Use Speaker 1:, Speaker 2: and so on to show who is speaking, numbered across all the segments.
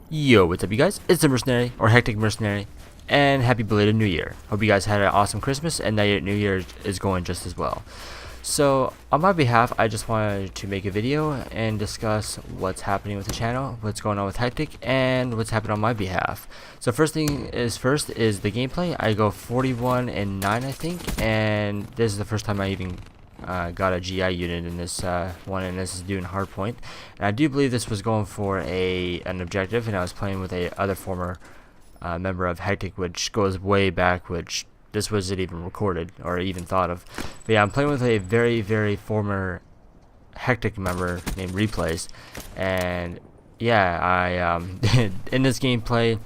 Speaker 1: Yo, what's up you guys? It's the Mercenary, or HecTic Mercenary, and happy belated New Year. Hope you guys had an awesome Christmas and that your New Year is going just as well. So, on my behalf, I just wanted to make a video and discuss what's happening with the channel, what's going on with HecTic, and what's happened on my behalf. So first thing is first is the gameplay. I go 41 and 9 I think, and this is the first time I even got a GI unit in this one, and this is doing hardpoint. And I do believe this was going for an objective, and I was playing with a other former member of HecTic, which goes way back, which this wasn't even recorded or even thought of. But yeah, I'm playing with a very former HecTic member named Replays, and yeah, I in this gameplay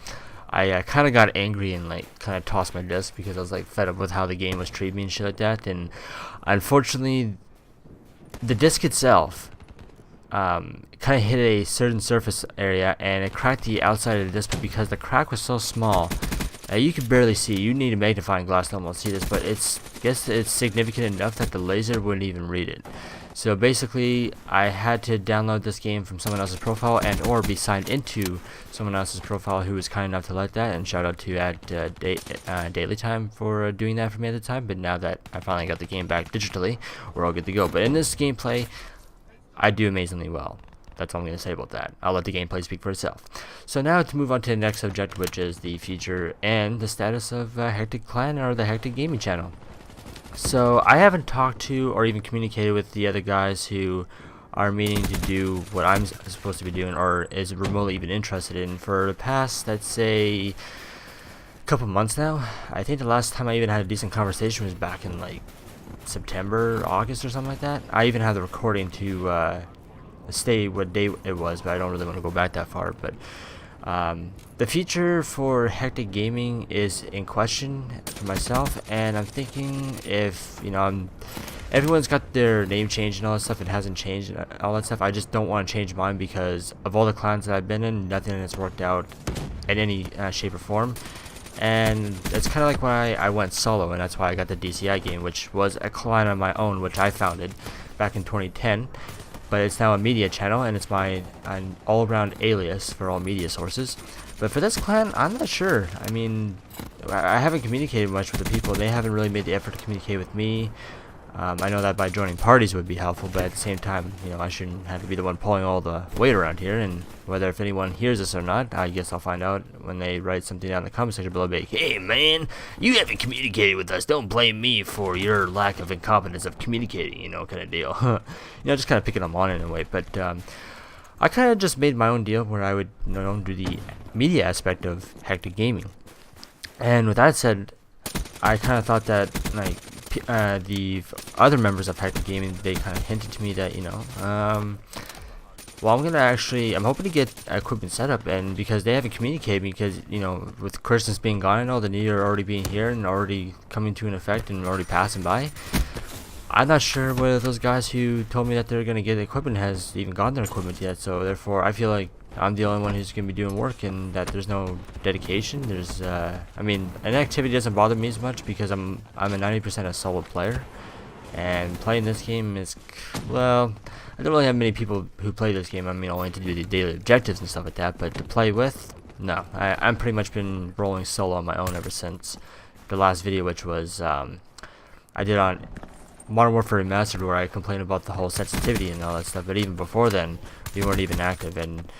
Speaker 1: I kind of got angry and like kind of tossed my disc because I was like fed up with how the game was treating me and shit like that. And unfortunately, the disc itself kind of hit a certain surface area and it cracked the outside of the disc. But because the crack was so small, you could barely see. You need a magnifying glass to almost see this, but I guess it's significant enough that the laser wouldn't even read it. So basically, I had to download this game from someone else's profile and or be signed into someone else's profile who was kind enough to let that. And shout out to Daily Time for doing that for me at the time. But now that I finally got the game back digitally, we're all good to go. But in this gameplay, I do amazingly well. That's all I'm going to say about that. I'll let the gameplay speak for itself. So now to move on to the next subject, which is the feature and the status of HecTic Clan or the HecTic Gaming channel. So I haven't talked to or even communicated with the other guys who are meaning to do what I'm supposed to be doing or is remotely even interested in for the past, let's say, a couple months now. I think the last time I even had a decent conversation was back in like September, August or something like that. I even have the recording to state what day it was, but I don't really want to go back that far. But the feature for HecTic Gaming is in question for myself, and I'm thinking if everyone's got their name changed and all that stuff, it hasn't changed and all that stuff. I just don't want to change mine because of all the clans that I've been in, nothing has worked out in any shape or form. And it's kind of like why I went solo, and that's why I got the DCI game, which was a clan on my own, which I founded back in 2010. But it's now a media channel, and it's my an all-around alias for all media sources. But for this clan, I'm not sure. I mean, I haven't communicated much with the people. They haven't really made the effort to communicate with me. I know that by joining parties would be helpful, but at the same time, I shouldn't have to be the one pulling all the weight around here. And whether if anyone hears this or not, I guess I'll find out when they write something down in the comment section below. Like, hey man, you haven't communicated with us. Don't blame me for your lack of incompetence of communicating, kind of deal. Just kind of picking them on in a way. But I kind of just made my own deal where I would, do the media aspect of HecTic Gaming. And with that said, I kind of thought that the other members of HecTic Gaming, they kind of hinted to me that well, I'm hoping to get equipment set up, and because they haven't communicated because with Christmas being gone and all, the New Year already being here and already coming to an effect and already passing by, I'm not sure whether those guys who told me that they're gonna get equipment has even gotten their equipment yet. So therefore, I feel like I'm the only one who's gonna be doing work, and that there's no dedication. There's an activity doesn't bother me as much because I'm a 90% a solo player, and playing this game is, well, I don't really have many people who play this game. Only to do the daily objectives and stuff like that, but to play with, no. I'm pretty much been rolling solo on my own ever since the last video, which was I did on Modern Warfare Remastered, where I complained about the whole sensitivity and all that stuff. But even before then, we weren't even active. And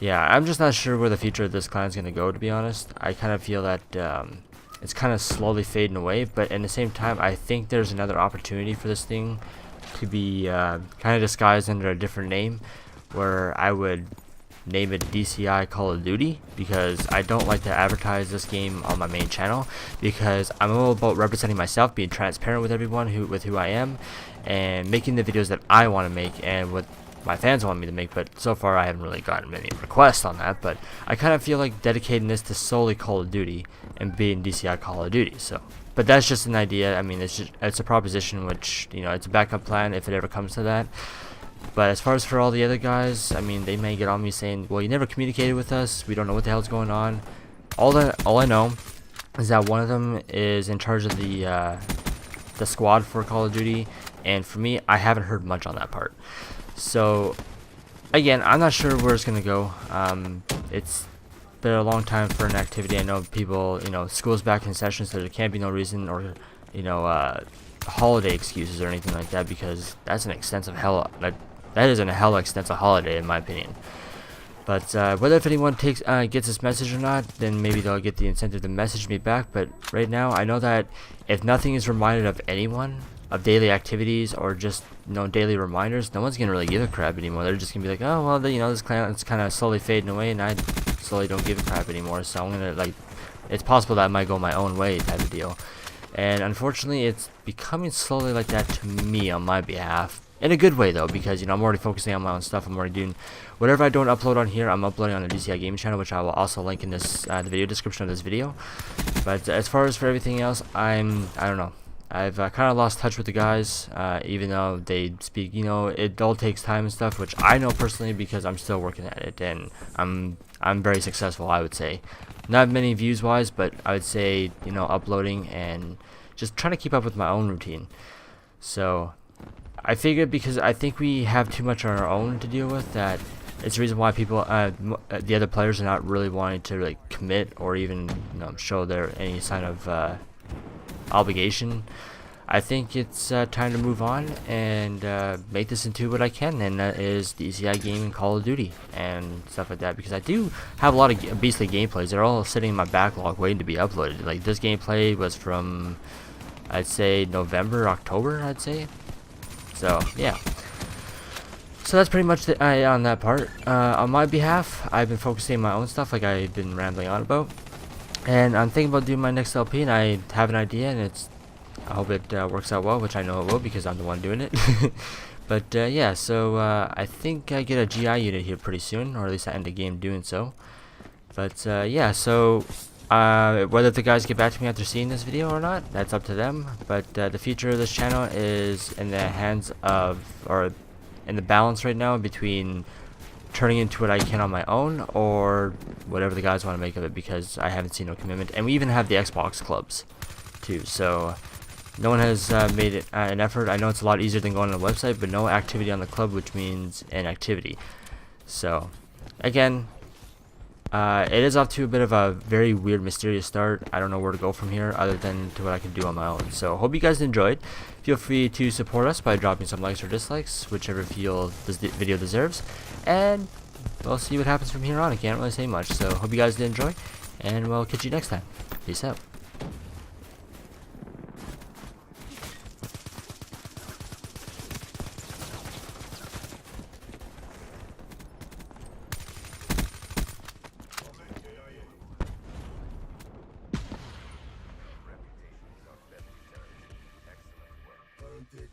Speaker 1: yeah, I'm just not sure where the future of this clan is going to go, to be honest. I kind of feel that it's kind of slowly fading away, but at the same time, I think there's another opportunity for this thing to be kind of disguised under a different name, where I would name it DCI Call of Duty, because I don't like to advertise this game on my main channel, because I'm all about representing myself, being transparent with everyone with who I am, and making the videos that I want to make and what my fans want me to make. But so far I haven't really gotten many requests on that, but I kind of feel like dedicating this to solely Call of Duty and being DCI Call of Duty. So, but that's just an idea. It's a proposition, which it's a backup plan if it ever comes to that. But as far as for all the other guys, they may get on me saying, well, you never communicated with us, we don't know what the hell's going on. All I know is that one of them is in charge of the squad for Call of Duty, and for me, I haven't heard much on that part. So again, I'm not sure where it's gonna go. It's been a long time for an activity. I know people, school's back in session, so there can't be no reason or, holiday excuses or anything like that, because that's an extensive that is a hella extensive holiday in my opinion. But whether if anyone gets this message or not, then maybe they'll get the incentive to message me back. But right now, I know that if nothing is reminded of anyone of daily activities or just daily reminders, no one's gonna really give a crap anymore. They're just gonna be like, oh well, this clan is kind of slowly fading away, and I slowly don't give a crap anymore. So I'm gonna it's possible that I might go my own way type of deal. And unfortunately, it's becoming slowly like that to me on my behalf. In a good way though, because I'm already focusing on my own stuff. I'm already doing whatever I don't upload on here. I'm uploading on the DCI gaming channel, which I will also link in this the video description of this video. But as far as for everything else, I don't know. I've kind of lost touch with the guys, even though they speak. It all takes time and stuff, which I know personally because I'm still working at it, and I'm very successful, I would say. Not many views wise, but I would say uploading and just trying to keep up with my own routine. So I figured, because I think we have too much on our own to deal with, that it's the reason why people, the other players, are not really wanting to commit or even show any sign of obligation. I think it's time to move on and make this into what I can, and that is DCI gaming, Call of Duty, and stuff like that. Because I do have a lot of beastly gameplays. They're all sitting in my backlog, waiting to be uploaded. Like this gameplay was from, I'd say November, October, I'd say. So yeah, so that's pretty much on that part. On my behalf, I've been focusing on my own stuff, like I've been rambling on about, and I'm thinking about doing my next LP, and I have an idea, and I hope it works out well, which I know it will because I'm the one doing it. But yeah, so I think I get a GI unit here pretty soon, or at least I end the game doing so. But yeah, so whether the guys get back to me after seeing this video or not, that's up to them. But the future of this channel is in the hands of, or in the balance right now between turning into what I can on my own or whatever the guys want to make of it, because I haven't seen no commitment. And we even have the Xbox clubs too, so no one has made it an effort. I know it's a lot easier than going on a website, but no activity on the club, which means inactivity. So again, it is off to a bit of a very weird, mysterious start. I don't know where to go from here other than to what I can do on my own. So hope you guys enjoyed. Feel free to support us by dropping some likes or dislikes, whichever feel this video deserves. And we'll see what happens from here on. I can't really say much. So hope you guys did enjoy, and we'll catch you next time. Peace out.